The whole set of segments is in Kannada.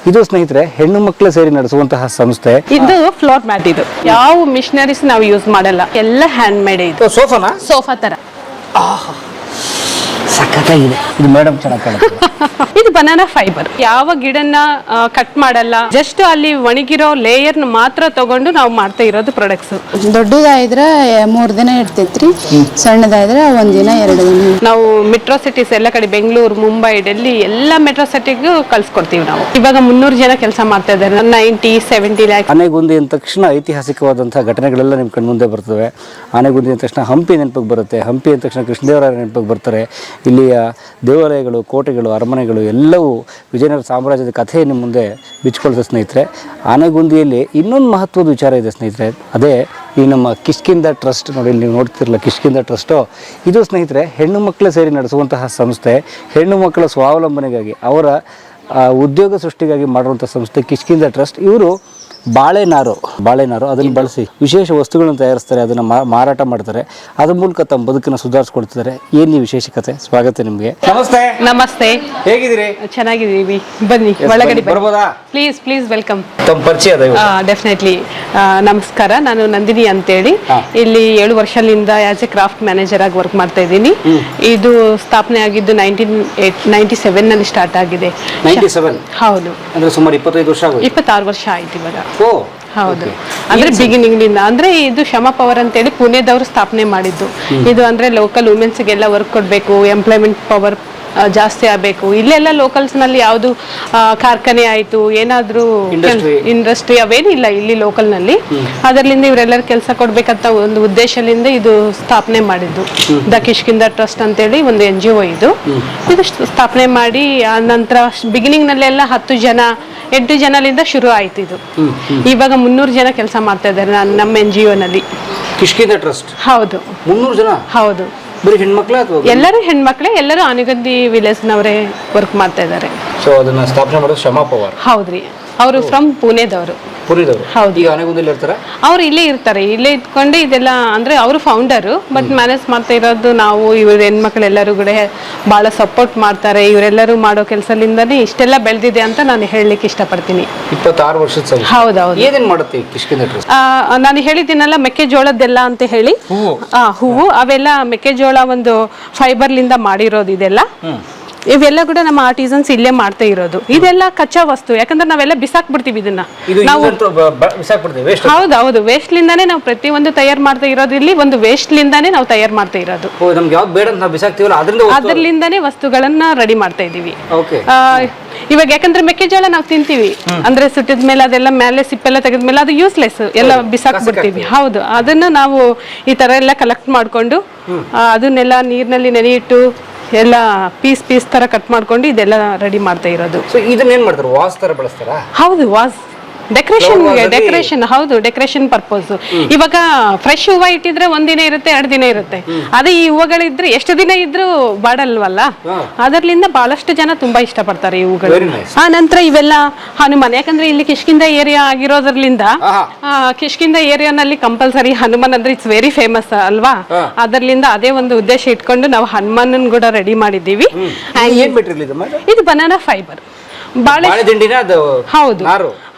ಇದು ಸ್ನೇಹಿತರೆ ಹೆಣ್ಣು ಮಕ್ಕಳು ಸೇರಿ ನಡೆಸುವಂತಹ ಸಂಸ್ಥೆ. ಇದು ಫ್ಲೋರ್ ಮ್ಯಾಟ್. ಇದು ಯಾವ ಮಿಷನರೀಸ್ ನಾವು ಯೂಸ್ ಮಾಡಲ್ಲ, ಎಲ್ಲ ಹ್ಯಾಂಡ್ ಮೇಡ್. ಇದು ಸೋಫಾನಾ? ಸೋಫಾ ತರ ಸಖತ್ತಾಗಿದೆ. ಇದು ಮೇಡಮ್ ಚೆನ್ನಾಗಿ ಕಾಣುತ್ತೆ. ಇದು ಬನಾನಾ ಫೈಬರ್. ಯಾವ ಗಿಡನ ಕಟ್ ಮಾಡಲ್ಲ, ಜಸ್ಟ್ ಅಲ್ಲಿ ಒಣಗಿರೋ ಲೇಯರ್ ಮಾತ್ರ ತಗೊಂಡು ನಾವು ಮಾಡ್ತಾ ಇರೋದು ಪ್ರಾಡಕ್ಟ್ಸ್. ದೊಡ್ಡದಾದ್ರೆ 3 ದಿನ ಇರ್ತೈತ್ರಿ, ಸಣ್ಣದಾದ್ರೆ 1 ದಿನ 2 ದಿನ. ನಾವು ಮೆಟ್ರೋ ಸಿಟೀಸ್ ಎಲ್ಲ ಕಡೆ ಬೆಂಗಳೂರು, ಮುಂಬೈ, ಡೆಲ್ಲಿ ಎಲ್ಲ ಮೆಟ್ರೋ ಸಿಟಿಗೂ ಕಳ್ಸಿಕೊಡ್ತೀವಿ ನಾವು. ಇವಾಗ 300 ಜನ ಕೆಲಸ ಮಾಡ್ತಾ ಇದ್ದಾರೆ. 90-70 ಲ್ಯಾಕ್ಸ್. ಆನೆಗುಂದಿ ಅಂದ ತಕ್ಷಣ ಐತಿಹಾಸಿಕವಾದಂತಹ ಘಟನೆಗಳೆಲ್ಲ ನಿಮ್ಮ ಕಣ್ಮುಂದೆ ಬರ್ತವೆ. ಆನೆಗುಂದಿ ಅಂದ ತಕ್ಷಣ ಹಂಪಿ ನೆನಪಿಗೆ ಬರುತ್ತೆ. ಹಂಪಿ ಅಂದ ತಕ್ಷಣ ಕೃಷ್ಣದೇವರಾಯ ನೆನಪಿಗೆ ಬರ್ತಾರೆ. ಇಲ್ಲಿಯ ದೇವಾಲಯಗಳು, ಕೋಟೆಗಳು, ಅರಮನೆಗಳು ಎಲ್ಲವೂ ವಿಜಯನಗರ ಸಾಮ್ರಾಜ್ಯದ ಕಥೆ ನಿಮ್ಮ ಮುಂದೆ ಬಿಚ್ಕೊಳ್ತದೆ ಸ್ನೇಹಿತರೆ. ಆನೆಗುಂದಿಯಲ್ಲಿ ಇನ್ನೊಂದು ಮಹತ್ವದ ವಿಚಾರ ಇದೆ ಸ್ನೇಹಿತರೆ, ಅದೇ ಈ ನಮ್ಮ ಕಿಷ್ಕಿಂಧ ಟ್ರಸ್ಟ್. ನೋಡಿ, ನೀವು ನೋಡ್ತಿರಲ್ಲ ಕಿಷ್ಕಿಂಧ ಟ್ರಸ್ಟು. ಇದು ಸ್ನೇಹಿತರೆ ಹೆಣ್ಣು ಮಕ್ಕಳು ಸೇರಿ ನಡೆಸುವಂತಹ ಸಂಸ್ಥೆ. ಹೆಣ್ಣು ಮಕ್ಕಳ ಸ್ವಾವಲಂಬನೆಗಾಗಿ, ಅವರ ಉದ್ಯೋಗ ಸೃಷ್ಟಿಗಾಗಿ ಮಾಡುವಂಥ ಸಂಸ್ಥೆ ಕಿಷ್ಕಿಂಧ ಟ್ರಸ್ಟ್. ಇವರು ಬಾಳೆನಾರು ಅದನ್ನು ಬಳಸಿ ವಿಶೇಷ ವಸ್ತುಗಳನ್ನು ತಯಾರಿಸ್ತಾರೆ, ಅದನ್ನು ಮಾರಾಟ ಮಾಡ್ತಾರೆ. ಅದ್ರ ಮೂಲಕ ತಮ್ಮ ಬದುಕನ್ನು ಸುಧಾರಿಸ್ಕೊಳ್ತಿದ್ದಾರೆ. ಏನು ಈ ವಿಶೇಷತೆ? ಸ್ವಾಗತ ನಿಮಗೆ. ನಮಸ್ತೆ. ನಮಸ್ತೆ, ಹೇಗಿದ್ದೀರಿ? ಚೆನ್ನಾಗಿದ್ದೀವಿ. ಬನ್ನಿ ಒಳಗಡೆ ಬರ್ಬೋದಾ? Please welcome. ತಮ್ಮ ಪರಿಚಯ? ಡೆಫಿನೆಟ್ಲಿ. ನಮಸ್ಕಾರ, ನಾನು ನಂದಿನಿ ಅಂತೇಳಿ ಇಲ್ಲಿ 7 ವರ್ಷದಿಂದ ಆಸ್ ಎ ಕ್ರಾಫ್ಟ್ ಮ್ಯಾನೇಜರ್ ಆಗಿ ವರ್ಕ್ ಮಾಡ್ತಾ ಇದ್ದೀನಿ. ಇದು ಸ್ಥಾಪನೆ ಆಗಿದ್ದು 1997 ನಲ್ಲಿ ಸ್ಟಾರ್ಟ್ ಆಗಿದೆ. 97? ಹೌದು. ಅಂದ್ರೆ ಸುಮಾರು 25 ವರ್ಷ ಆಗೋದು. 26 ವರ್ಷ ಆಯ್ತು ಇವಾಗ. ಹೌದು. Okay. ಅಂದ್ರೆ ಬಿಗಿನಿಂಗ್ ಇಂದ, ಅಂದ್ರೆ ಇದು ಶ್ರಮ ಪವರ್ ಅಂತೇಳಿ ಪುಣೆದವರು ಸ್ಥಾಪನೆ ಮಾಡಿದ್ದು. ಇದು ಅಂದ್ರೆ ಲೋಕಲ್ ವುಮೆನ್ಸ್ಗೆಲ್ಲ ವರ್ಕ್ ಕೊಡ್ಬೇಕು, ಎಂಪ್ಲಾಯ್ಮೆಂಟ್ ಪವರ್ ಜಾಸ್ತಿ ಆಗಬೇಕು. ಇಲ್ಲೆಲ್ಲ ಲೋಕಲ್ಸ್ ನಲ್ಲಿ ಯಾವುದು ಕಾರ್ಖಾನೆ ಆಯ್ತು, ಏನಾದ್ರೂ ಇಂಡಸ್ಟ್ರಿ ಅವೇನಿಲ್ಲ ಇಲ್ಲಿ ಲೋಕಲ್ ನಲ್ಲಿ. ಅದರಿಂದ ಇವರೆಲ್ಲರೂ ಕೆಲಸ ಕೊಡ್ಬೇಕಂತ ಒಂದು ಉದ್ದೇಶದಿಂದ ಇದು ಸ್ಥಾಪನೆ ಮಾಡಿದ್ದು. ದ ಕಿಷ್ಕಿಂಧ ಟ್ರಸ್ಟ್ ಅಂತೇಳಿ ಒಂದು NGO ಇದು ಸ್ಥಾಪನೆ ಮಾಡಿ, ಆ ನಂತರ ಬಿಗಿನಿಂಗ್ ನಲ್ಲೆಲ್ಲ 10 ಜನ 8 ಜನರಿಂದ ಶುರು ಆಯ್ತು ಇದು. ಇವಾಗ 300 ಜನ ಕೆಲಸ ಮಾಡ್ತಾ ಇದ್ದಾರೆ ನಮ್ಮ NGO ನಲ್ಲಿ. ಕಿಷ್ಕಿಂಧ ಟ್ರಸ್ಟ್? ಹೌದು. 300 ಜನ? ಹೌದು. ಬರೀ ಹೆಣ್ಮಕ್ಳ? ಎಲ್ಲರೂ ಹೆಣ್ಮಕ್ಳೇ, ಎಲ್ಲರೂ ಆನೆಗುಂದಿ ವಿಲೇಜ್ ನವರೇ ವರ್ಕ್ ಮಾಡ್ತಾ ಇದ್ದಾರೆ. ಸೊ ಅದನ್ನ ಸ್ಥಾಪನೆ ಮಾಡೋದು ಶ್ರಮ ಪವರ್? ಹೌದ್ರಿ. ಅವರು ಫ್ರಮ್ ಪುಣೆದವರು. ಹೌದು. ಈಗ ಆನೆಗುಂದಿಯಲ್ಲಿ ಇರ್ತಾರೆ? ಅವ್ರು ಇಲ್ಲೇ ಇರ್ತಾರೆ, ಇಲ್ಲೇ ಇದ್ಕೊಂಡು ಇದೆಲ್ಲ ಅಂದ್ರೆ ಅವರು ಫೌಂಡರು, ಬಟ್ ಮ್ಯಾನೇಜ್ ಮಾಡ್ತಾ ಇರೋದು ನಾವು. ಇವ್ರ ಹೆಣ್ಮಕ್ಳೆಲ್ಲರೂ ಕೂಡ ಬಹಳ ಸಪೋರ್ಟ್ ಮಾಡ್ತಾರೆ. ಇವರೆಲ್ಲರೂ ಮಾಡೋ ಕೆಲಸದಿಂದನೇ ಇಷ್ಟೆಲ್ಲ ಬೆಳೆದಿದೆ ಅಂತ ನಾನು ಹೇಳಲಿಕ್ಕೆ ಇಷ್ಟಪಡ್ತೀನಿ. 26 ವರ್ಷದ? ಹೌದೌದು. ಏನೇನ್ ಮಾಡುತ್ತೆ ಕಿಷ್ಕಿಂಧ ಟ್ರಸ್ಟ್? ನಾನು ಹೇಳಿದ್ದೀನಲ್ಲ ಮೆಕ್ಕೆಜೋಳದ್ದೆಲ್ಲ ಅಂತ ಹೇಳಿ, ಹೂವು ಅವೆಲ್ಲ ಮೆಕ್ಕೆಜೋಳ ಒಂದು ಫೈಬರ್ಲಿಂದ ಮಾಡಿರೋದು. ಇದೆಲ್ಲ ಇವೆಲ್ಲ ಕೂಡ ನಮ್ಮ ಆರ್ಟಿಸನ್ಸ್ ಇಲ್ಲೇ ಮಾಡ್ತಾ ಇರೋದು. ಇದೆಲ್ಲ ಕಚ್ಚಾ ವಸ್ತು, ಯಾಕಂದ್ರೆ ನಾವೆಲ್ಲ ಬಿಸಾಕ್ ಬಿಡ್ತೀವಿ ಇದನ್ನ. ಹೌದೌದು, ವೇಸ್ಟ್ ಲಿಂದಾನೇ ನಾವು ಪ್ರತಿಯೊಂದು ತಯಾರು ಮಾಡ್ತಾ ಇರೋದು. ಇಲ್ಲಿ ಒಂದು ವೇಸ್ಟ್ ಲಿಂದಾನೇ ನಾವು ತಯಾರು ಮಾಡ್ತಾ ಇರೋದು. ಅದರ್ಲಿಂದಾನೇ ವಸ್ತುಗಳನ್ನ ರೆಡಿ ಮಾಡ್ತಾ ಇದೀವಿ. ಇವಾಗ ಯಾಕಂದ್ರೆ ಮೆಕ್ಕೆಜೋಳ ನಾವು ತಿಂತೀವಿ, ಅಂದ್ರೆ ಸುಟ್ಟಿದ ಮೇಲೆ ಅದೆಲ್ಲ ಮೇಲೆ ಸಿಪ್ಪೆಲ್ಲ ತೆಗೆದ್ಮೇಲೆ ಅದು ಯೂಸ್ಲೆಸ್, ಎಲ್ಲ ಬಿಸಾಕ್ ಬಿಡ್ತೀವಿ. ಹೌದು, ಅದನ್ನ ನಾವು ಈ ತರ ಎಲ್ಲ ಕಲೆಕ್ಟ್ ಮಾಡ್ಕೊಂಡು ಅದನ್ನೆಲ್ಲ ನೀರಿನಲ್ಲಿ ನೆನೆಯಿಟ್ಟು ಎಲ್ಲ ಪೀಸ್ ತರ ಕಟ್ ಮಾಡ್ಕೊಂಡು ಇದೆಲ್ಲ ರೆಡಿ ಮಾಡ್ತಾ ಇರೋದು. ಇದನ್ನ ಏನ್ ಮಾಡ್ತಾರೆ? ವಾಸ್ ತರ ಬಳಸ್ತಾರಾ? ಹೌದು, ವಾಸ್ ಡೆಕೋರೇಷನ್. ಹೌದು, ಡೆಕೋರೇಷನ್ ಪರ್ಪಸ್. ಇವಾಗ ಫ್ರೆಶ್ ಹೂವ ಇಟ್ಟಿದ್ರೆ 1 ದಿನ ಇರುತ್ತೆ, 2 ದಿನ ಇರುತ್ತೆ. ಅದೇ ಈ ಹೂವುಗಳಿದ್ರೆ ಎಷ್ಟು ದಿನ ಇದ್ರೂ ಬಾಡಲ್ವಲ್ಲ. ಅದರ್ಲಿಂದ ಬಹಳಷ್ಟು ಜನ ತುಂಬಾ ಇಷ್ಟಪಡ್ತಾರೆ ಈ ಹೂಗಳು. ಆ ನಂತರ ಇವೆಲ್ಲ ಹನುಮಾನ್, ಯಾಕಂದ್ರೆ ಇಲ್ಲಿ ಕಿಷ್ಕಿಂಧ ಏರಿಯಾ ಆಗಿರೋದ್ರಲಿಂದ ಕಿಷ್ಕಿಂಧ ಏರಿಯಾನಲ್ಲಿ ಕಂಪಲ್ಸರಿ ಹನುಮಾನ್ ಅಂದ್ರೆ ಇಟ್ಸ್ ವೆರಿ ಫೇಮಸ್ ಅಲ್ವಾ. ಅದರ್ಲಿಂದ ಅದೇ ಒಂದು ಉದ್ದೇಶ ಇಟ್ಕೊಂಡು ನಾವು ಹನುಮಾನ್ ಕೂಡ ರೆಡಿ ಮಾಡಿದ್ದೀವಿ. ಇದು ಬನಾನಾ ಫೈಬರ್.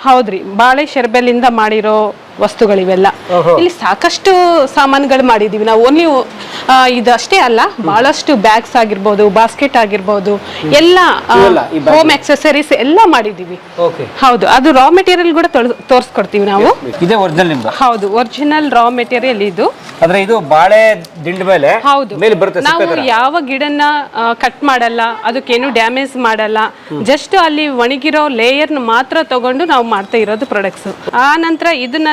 ಹೌದ್ರಿ, ಬಾಳೆ ಶೆರ್ಬೆಲಿಂದ ಮಾಡಿರೋ ವಸ್ತುಗಳಿವೆಲ್ಲ. ಇಲ್ಲಿ ಸಾಕಷ್ಟು ಸಾಮಾನುಗಳು ಮಾಡಿದೀವಿ ನಾವು. ಓನ್ಲಿ ಇದಷ್ಟೇ ಅಲ್ಲ, ಬಹಳಷ್ಟು ಬ್ಯಾಗ್ಸ್ ಆಗಿರ್ಬೋದು, ಬಾಸ್ಕೆಟ್ ಆಗಿರ್ಬೋದು, ಎಲ್ಲ ಹೋಮ್ ಆಕ್ಸೆಸರೀಸ್ ಎಲ್ಲ ಮಾಡಿದೀವಿ. ಹೌದು, ಅದು ರಾ ಮೆಟೀರಿಯಲ್ ಕೂಡ ತೋರಿಸ್ಕೊಡ್ತೀವಿ ನಾವು. ಹೌದು, ಒರಿಜಿನಲ್ ರಾ ಮೆಟೀರಿಯಲ್ ಇದು. ಇದು ಬಾಳೆ ದಿಂಡ ಮೇಲೆ. ಹೌದು, ನಾವು ಯಾವ ಗಿಡನ ಕಟ್ ಮಾಡಲ್ಲ, ಅದಕ್ಕೇನು ಡ್ಯಾಮೇಜ್ ಮಾಡಲ್ಲ. ಜಸ್ಟ್ ಅಲ್ಲಿ ಒಣಗಿರೋ ಲೇಯರ್ ಮಾತ್ರ ತಗೊಂಡು ನಾವು ಮಾಡ್ತಾ ಇರೋದು ಪ್ರಾಡಕ್ಟ್ಸ್. ಆ ನಂತರ ಇದನ್ನ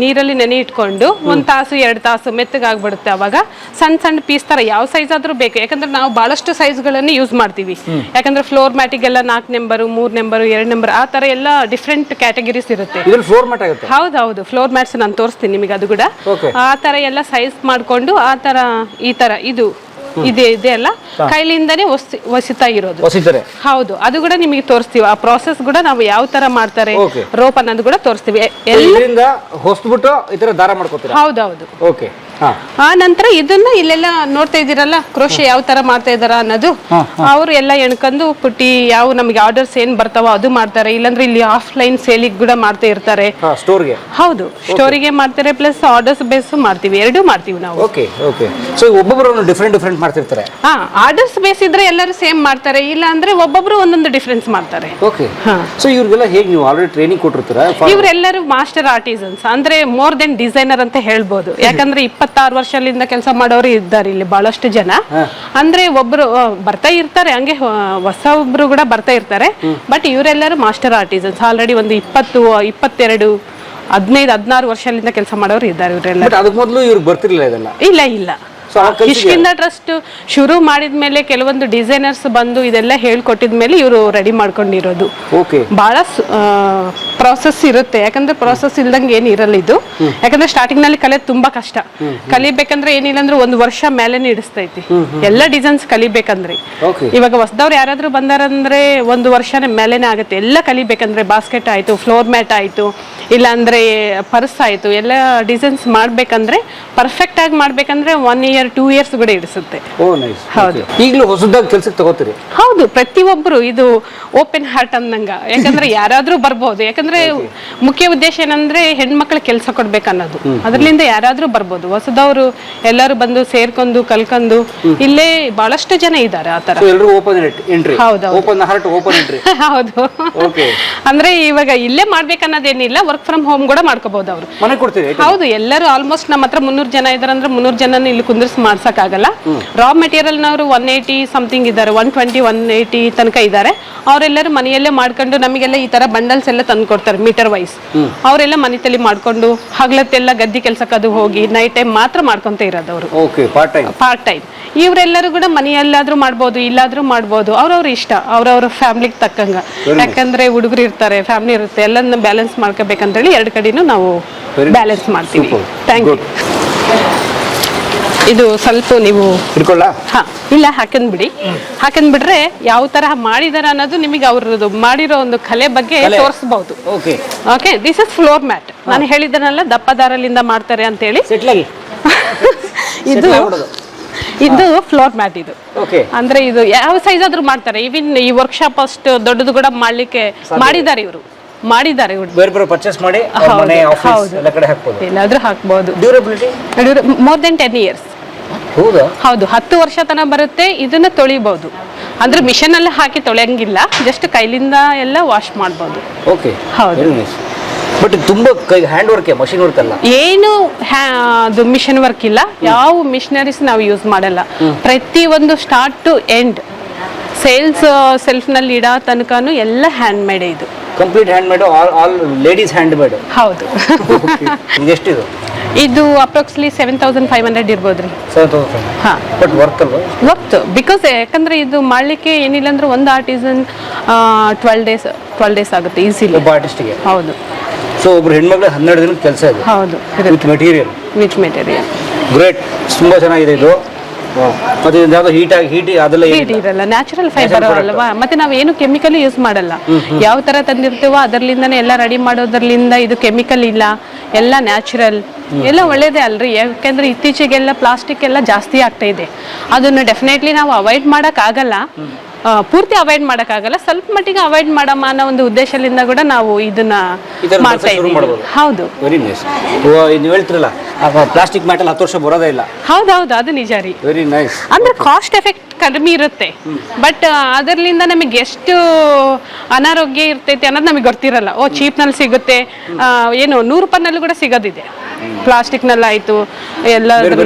ನೀರಲ್ಲಿ ನೆನೆ ಇಟ್ಕೊಂಡು 1 ತಾಸು 2 ತಾಸು ಮೆತ್ತಗಾಗ್ಬಿಡುತ್ತೆ. ಅವಾಗ ಸಣ್ಣ ಪೀಸ್ ತರ ಯಾವ ಸೈಜ್ ಆದ್ರೂ ಬೇಕು, ಯಾಕಂದ್ರೆ ನಾವು ಬಹಳಷ್ಟು ಸೈಜ್ ಗಳನ್ನ ಯೂಸ್ ಮಾಡ್ತೀವಿ. ಯಾಕಂದ್ರೆ ಫ್ಲೋರ್ ಮ್ಯಾಟಿಗೆಲ್ಲ 4 ನಂಬರ್, 3 ನಂಬರ್, 2 ನಂಬರ್ ಆ ತರ ಎಲ್ಲ ಡಿಫ್ರೆಂಟ್ ಕ್ಯಾಟಗರೀಸ್ ಇರುತ್ತೆ. ಹೌದೌದು, ಫ್ಲೋರ್ ಮ್ಯಾಟ್ಸ್ ನಾನು ತೋರಿಸ್ತೀನಿ ನಿಮಗೆ. ಅದು ಕೂಡ ಆ ತರ ಎಲ್ಲ ಸೈಜ್ ಮಾಡ್ಕೊಂಡು ಆ ತರ ಈ ತರ ಇದು ಇದೆ ಅಲ್ಲ, ಕೈಲಿಂದಾನೇ ಒಸಿತಾ ಇರೋದು. ಹೌದು, ಅದು ಕೂಡ ನಿಮಗೆ ತೋರಿಸ್ತೀವಿ. ಆ ಪ್ರಾಸೆಸ್ ಕೂಡ ನಾವು ಯಾವ ತರ ಮಾಡ್ತಾರೆ ರೋಪ್ ಅನ್ನೋದು ಕೂಡ ತೋರಿಸ್ತೀವಿ. ಹೌದೌದು. ಆ ನಂತರ ಇದನ್ನ ಇಲ್ಲೆಲ್ಲ ನೋಡ್ತಾ ಇದ್ದೀರಲ್ಲ ಕ್ರೋಶೆ ಯಾವ ತರ ಮಾಡ್ತಾ ಇದಾರ ಅನ್ನೋದು ಅವ್ರು ಎಲ್ಲ ಎಣ್ಕೊಂಡು ಪುಟ್ಟಿ ಯಾವ ನಮಗೆ ಆರ್ಡರ್ಸ್ ಏನ್ ಬರ್ತಾವೋ ಅದು ಮಾಡ್ತಾರೆ, ಇಲ್ಲಾಂದ್ರೆ ಇಲ್ಲಿ ಆಫ್ಲೈನ್ ಸೇಲಿಗೆ ಕೂಡ ಮಾಡ್ತಾ ಇರ್ತಾರೆ. ಸ್ಟೋರ್ಗೆ? ಹೌದು, ಸ್ಟೋರಿಗೆ ಮಾಡ್ತಾರೆ, ಪ್ಲಸ್ ಆರ್ಡರ್ಸ್ ಬೇಸ್ ಮಾಡ್ತೀವಿ, ಎರಡೂ ಮಾಡ್ತೀವಿ ನಾವು. Okay okay. ಸೊ ಒಬ್ಬೊಬ್ಬರು ಡಿಫ್ರೆಂಟ್ ಮಾಡ್ತಿರ್ತಾರೆ. ಆರ್ಡರ್ಸ್ ಬೇಸ್ ಇದ್ರೆ ಎಲ್ಲರೂ ಸೇಮ್ ಮಾಡ್ತಾರೆ, ಇಲ್ಲ ಅಂದ್ರೆ ಒಬ್ಬೊಬ್ರು ಒಂದೊಂದು ಡಿಫ್ರೆನ್ಸ್ ಮಾಡ್ತಾರೆ. ಓಕೆ. ಸೊ ಇವ್ರಿಗೆಲ್ಲ ಹೇಗೆ ನೀವು ಆಲ್ರೆಡಿ ಟ್ರೈನಿಂಗ್ ಕೊಟ್ಟಿರ್ತೀರಾ? ಇವರೆಲ್ಲರೂ ಮಾಸ್ಟರ್ ಆರ್ಟಿಸನ್ಸ್, ಅಂದ್ರೆ ಮೋರ್ ದೆನ್ ಡಿಸೈನರ್ ಅಂತ ಹೇಳ್ಬೋದು. ಯಾಕಂದ್ರೆ 26 ವರ್ಷದಿಂದ ಕೆಲಸ ಮಾಡೋರು ಇದ್ದಾರೆ ಇಲ್ಲಿ ಬಹಳಷ್ಟು ಜನ. ಅಂದ್ರೆ ಒಬ್ರು ಬರ್ತಾ ಇರ್ತಾರೆ, ಹಂಗೆ ಹೊಸ ಒಬ್ರು ಕೂಡ ಬರ್ತಾ ಇರ್ತಾರೆ. ಬಟ್ ಇವರೆಲ್ಲರೂ ಮಾಸ್ಟರ್ ಆರ್ಟಿಸನ್ಸ್, ಆಲ್ರೆಡಿ ಒಂದು 20, 22, 15, 16 ವರ್ಷದಿಂದ ಕೆಲಸ ಮಾಡೋರು ಇದ್ದಾರೆ ಇವರೆಲ್ಲ. ಅದಕ್ಕೆ ಮೊದಲು ಇವ್ರಿಗೆ ಬರ್ತಿರ್ಲಿಲ್ಲ ಇದೆಲ್ಲ? ಇಲ್ಲ. ಕಿಷ್ಕಿಂಧ ಟ್ರಸ್ಟ್ ಶುರು ಮಾಡಿದ್ಮೇಲೆ ಕೆಲವೊಂದು ಡಿಸೈನರ್ಸ್ ಬಂದು ಇದೆಲ್ಲ ಹೇಳ್ಕೊಟ್ಟಿದ್ಮೇಲೆ ಇವರು ರೆಡಿ ಮಾಡ್ಕೊಂಡಿರೋದು. ಬಹಳ ಪ್ರಾಸೆಸ್ ಇರುತ್ತೆ, ಯಾಕಂದ್ರೆ ಪ್ರಾಸೆಸ್ ಇಲ್ದಂಗೆ ಏನು ಇರಲ್ಲ ಇದು. ಯಾಕಂದ್ರೆ ಸ್ಟಾರ್ಟಿಂಗ್ ನಲ್ಲಿ ಕಲಿಯೋದು ತುಂಬಾ ಕಷ್ಟ. ಕಲಿಬೇಕಂದ್ರೆ ಏನಿಲ್ಲ ಅಂದ್ರೆ 1 ವರ್ಷ ಮೇಲೆನೆ ಹಿಡಿಸ್ತೈತಿ ಎಲ್ಲ ಡಿಸೈನ್ಸ್ ಕಲಿಬೇಕಂದ್ರೆ. ಇವಾಗ ಹೊಸದವ್ರು ಯಾರಾದ್ರೂ ಬಂದಾರಂದ್ರೆ 1 ವರ್ಷನೇ ಮೇಲೆನೆ ಆಗುತ್ತೆ ಎಲ್ಲ ಕಲಿಬೇಕಂದ್ರೆ. ಬಾಸ್ಕೆಟ್ ಆಯ್ತು, ಫ್ಲೋರ್ ಮ್ಯಾಟ್ ಆಯ್ತು, ಇಲ್ಲ ಅಂದ್ರೆ ಪರ್ಸ್ ಆಯ್ತು, ಎಲ್ಲ ಡಿಸೈನ್ಸ್ ಮಾಡ್ಬೇಕಂದ್ರೆ ಪರ್ಫೆಕ್ಟ್ ಆಗಿ ಮಾಡ್ಬೇಕಂದ್ರೆ 1 year 2 years ಕೂಡ ಹಿಡಿಸುತ್ತೆ. ಹೌದು. ಈಗಲೂ ಹೊಸದಾಗಿ ಕೆಲಸಕ್ಕೆ ತಗೋತೀರಿ? ಹೌದು, ಪ್ರತಿಯೊಬ್ಬರು ಇದು ಓಪನ್ ಹಾರ್ಟ್ ಅಂದಂಗ. ಯಾಕಂದ್ರೆ ಯಾರಾದ್ರೂ ಬರ್ಬೋದು, ಯಾಕಂದ್ರೆ ಮುಖ್ಯ ಉದ್ದೇಶ ಏನಂದ್ರೆ ಹೆಣ್ಮಕ್ಳ ಕೆಲಸ ಕೊಡ್ಬೇಕನ್ನೋದು. ಅದ್ರಲ್ಲಿಂದ ಯಾರಾದ್ರೂ ಬರ್ಬೋದು, ಹೊಸದವರು ಎಲ್ಲರೂ ಬಂದು ಸೇರ್ಕೊಂಡು ಕಲ್ಕೊಂಡು. ಇಲ್ಲೇ ಬಹಳಷ್ಟು ಜನ ಇದ್ದಾರೆ ಆತರ. ಹೌದು. ಅಂದ್ರೆ ಇವಾಗ ಇಲ್ಲೇ ಮಾಡ್ಬೇಕನ್ನೋದೇನಿಲ್ಲ, ವರ್ಕ್ ಫ್ರಮ್ ಹೋಮ್ ಕೂಡ ಮಾಡ್ಕೋಬಹುದು ಅವರು. ಹೌದು, ಎಲ್ಲರೂ ಆಲ್ಮೋಸ್ಟ್ ನಮ್ಮ ಹತ್ರ 300 ಜನ ಇದಾರೆ ಅಂದ್ರೆ 300 ಜನ ಇಲ್ಲಿ ಕುಂದಿರ್ಸಿ ಮಾಡ್ಸಕ್ಕಾಗಲ್ಲ. ರಾ ಮೆಟೀರಿಯಲ್ ನವರು 180 ಸಮಥಿಂಗ್ ಇದ್ದಾರೆ, 120, 180 ತನಕ ಇದ್ದಾರೆ. ಅವರೆಲ್ಲರೂ ಮನೆಯಲ್ಲೇ ಮಾಡ್ಕೊಂಡು ನಮಗೆಲ್ಲ ಈ ತರ ಬಂಡಲ್ಸ್ ಎಲ್ಲ ತಂದು ಕೊಡ್ತಾರೆ ಮೀಟರ್ ವೈಸ್. ಅವರೆಲ್ಲ ಮನೆತಲ್ಲಿ ಮಾಡ್ಕೊಂಡು ಹಗಲತ್ತೆಲ್ಲ ಗದ್ದಿ ಕೆಲ್ಸಕ್ಕೆ ಅದು ಹೋಗಿ ನೈಟ್ ಟೈಮ್ ಮಾತ್ರ ಮಾಡ್ಕೊಂತ ಇರೋದು ಅವರು. Part time. ಇವರೆಲ್ಲರೂ ಕೂಡ ಮನೆಯಲ್ಲಾದ್ರೂ ಮಾಡ್ಬೋದು, ಇಲ್ಲಾದ್ರೂ ಮಾಡ್ಬೋದು, ಅವ್ರವ್ರ ಇಷ್ಟ, ಅವ್ರವ್ರ ಫ್ಯಾಮಿಲಿಗೆ ತಕ್ಕಂಗ. ಯಾಕಂದ್ರೆ ಹುಡುಗರು ಇರ್ತಾರೆ, ಫ್ಯಾಮಿಲಿ ಇರುತ್ತೆ, ಎಲ್ಲ ಬ್ಯಾಲೆನ್ಸ್ ಮಾಡ್ಕೋಬೇಕಂತೇಳಿ 2 ಕಡೆನೂ ನಾವು ಬ್ಯಾಲೆನ್ಸ್ ಮಾಡ್ತೀವಿ. Thank you. ಇದು ಸ್ವಲ್ಪ ನೀವು ಇಲ್ಲ ಹಾಕಂದ್ಬಿಡಿ. ಹಾಕಂದ್ಬಿಟ್ರೆ ಯಾವ ತರಹ ಮಾಡಿದಾರ ಅನ್ನೋದು ನಿಮಗೆ ಅವ್ರದ್ದು ಮಾಡಿರೋ ಒಂದು ಕಲೆ ಬಗ್ಗೆ ತೋರಿಸಬಹುದು. Okay, this is floor mat. ನಾನು ಹೇಳಿದ್ದನಲ್ಲ ದಪ್ಪ ದಾರಲಿಂದ ಮಾಡ್ತಾರೆ ಅಂತ ಹೇಳಿ. ಇದು ಫ್ಲೋರ್ ಮ್ಯಾಟ್. ಇದು ಅಂದ್ರೆ ಇದು ಯಾವ ಸೈಜ್ ಆದ್ರೂ ಮಾಡ್ತಾರೆ. ಇವನ್ ಈ ವರ್ಕ್ಶಾಪ್ ಅಷ್ಟು ದೊಡ್ಡದು ಕೂಡ ಮಾಡ್ಲಿಕ್ಕೆ ಮಾಡಿದ್ದಾರೆ ಇವರು. ಪರ್ಚೇಸ್ ಮಾಡಿ ಎಲ್ಲಾದ್ರೂ ಹಾಕ್ಬಹುದು. More than 10 years. ಹೌದು, 10 ವರ್ಷ ತನಕ ಬರುತ್ತೆ. ಇದನ್ನ ತೊಳಿಬಹುದು, ಅಂದ್ರೆ ಮಿಷನ್ ಅಲ್ಲಿ ಹಾಕಿ ತೊಳೆಯಂಗಿಲ್ಲ, ಜಸ್ಟ್ ಕೈಲಿಂದ ಎಲ್ಲ ವಾಶ್ ಮಾಡಬಹುದು. ಹೌದು. ಬಟ್ ತುಂಬಾ ಹ್ಯಾಂಡ್ ವರ್ಕ್, ಮಷಿನ್ ವರ್ಕ್ ಅಲ್ಲ ಏನು. ಅದು ಮಿಷನ್ ವರ್ಕ್ ಇಲ್ಲ, ಯಾವ ಮಿಷನರೀಸ್ ನಾವು ಯೂಸ್ ಮಾಡಲ್ಲ. ಪ್ರತಿ ಒಂದು start to end sales shelf ನಲ್ಲಿ ಇಡೋ ತನಕನು ಎಲ್ಲ ಹ್ಯಾಂಡ್ ಮೇಡ್. ಇದು complete handmade, all ladies handmade. ಹೌದು. ಎಷ್ಟಿದು? ಇದು ಅಪ್ರಾಕ್ಸಿಮೇಟ್ಲಿ 7500 ಇರ್ಬೋದ್ರಿ. ಬಟ್ ವರ್ಕ್ ಅಲ್ವಾ? ವರ್ಕ್ ಬಿಕಾಸ್ ಯಾಕಂದ್ರೆ ಇದು ಮಾಡ್ಲಿಕ್ಕೆ ಏನಿಲ್ಲ ಅಂದ್ರೆ ಒಂದು ಆರ್ಟಿಸನ್ 12 days ಆಗುತ್ತೆ ಈಸಿಲಿ ಒಬ್ಬ ಆರ್ಟಿಸ್ಟ್ಗೆ. ಹೌದು. ಸೊ ಒಬ್ರು ಹೆಣ್ಮಕ್ಳು 12 ದಿನದ ಕೆಲಸ ಇದೆ. ಹೌದು, ವಿತ್ ಮೆಟೀರಿಯಲ್. ಗ್ರೇಟ್, ತುಂಬಾ ಚೆನ್ನಾಗಿದೆ ಇದು. ಮತ್ತೆ ಯಾವ್ದು ಹೀಟ್ ಅದೆಲ್ಲ ಇರಲ್ಲ, ನ್ಯಾಚುರಲ್ ಫೈಬರ್ ಅಲ್ವಾ. ಮತ್ತೆ ನಾವೇನು ಕೆಮಿಕಲ್ ಯೂಸ್ ಮಾಡಲ್ಲ. ಯಾವ ತರ ತಂದಿರ್ತೀವೋ ಅದರ್ಲಿಂದಾನೆ ಎಲ್ಲ ರೆಡಿ ಮಾಡೋದ್ರಲ್ಲಿಂದ. ಇದು ಕೆಮಿಕಲ್ ಇಲ್ಲ, ಎಲ್ಲ ನ್ಯಾಚುರಲ್, ಎಲ್ಲ ಒಳ್ಳೇದೇ ಅಲ್ರಿ. ಯಾಕಂದ್ರೆ ಇತ್ತೀಚೆಗೆಲ್ಲ ಪ್ಲಾಸ್ಟಿಕ್ ಎಲ್ಲ ಜಾಸ್ತಿ ಆಗ್ತಾ ಇದೆ. ಅದನ್ನು ಡೆಫಿನೆಟ್ಲಿ ನಾವು ಅವಾಯ್ಡ್ ಮಾಡಕ್ ಆಗಲ್ಲ, ಪೂರ್ತಿ ಅವಾಯ್ಡ್ ಮಾಡಕ್ಕಾಗಲ್ಲ, ಸ್ವಲ್ಪ ಮಟ್ಟಿಗೆ ಅವಾಯ್ಡ್ ಮಾಡಮ್ಮ ಅನ್ನೋ ಒಂದು ಉದ್ದೇಶದಿಂದ ಕೂಡ ನಾವು ಇದನ್ನ ಮಾಡ್ತಾ ಇದ್ದೀವಿ. ಹೌದು. Very nice. ನೀವು ಹೇಳ್ತಿರಲ್ಲ ಪ್ಲಾಸ್ಟಿಕ್ ಮ್ಯಾಟಲ್ 10 ವರ್ಷ ಬರೋದೇ ಇಲ್ಲ. ಹೌದೌದು, ಅದು ನಿಜ ರೀ. Very nice. ಅಂದ್ರೆ ಕಾಸ್ಟ್ ಎಫೆಕ್ಟ್ ಕಡಿಮೆ ಇರುತ್ತೆ, ಬಟ್ ಅದರ್ಲಿಂದ ನಮಗೆ ಎಷ್ಟು ಅನಾರೋಗ್ಯ ಇರ್ತೈತಿ ಅನ್ನೋದು ನಮಗೆ ಗೊತ್ತಿರಲ್ಲ. ಚೀಪ್ ನಲ್ಲಿ ಸಿಗುತ್ತೆ, ಏನು 100 ರೂಪಾಯಿನಲ್ಲಿ ಕೂಡ ಸಿಗೋದಿದೆ. ಪ್ಲಾಸ್ಟಿಕ್ ನಲ್ಲಿ ಆಯ್ತು ಎಲ್ಲ.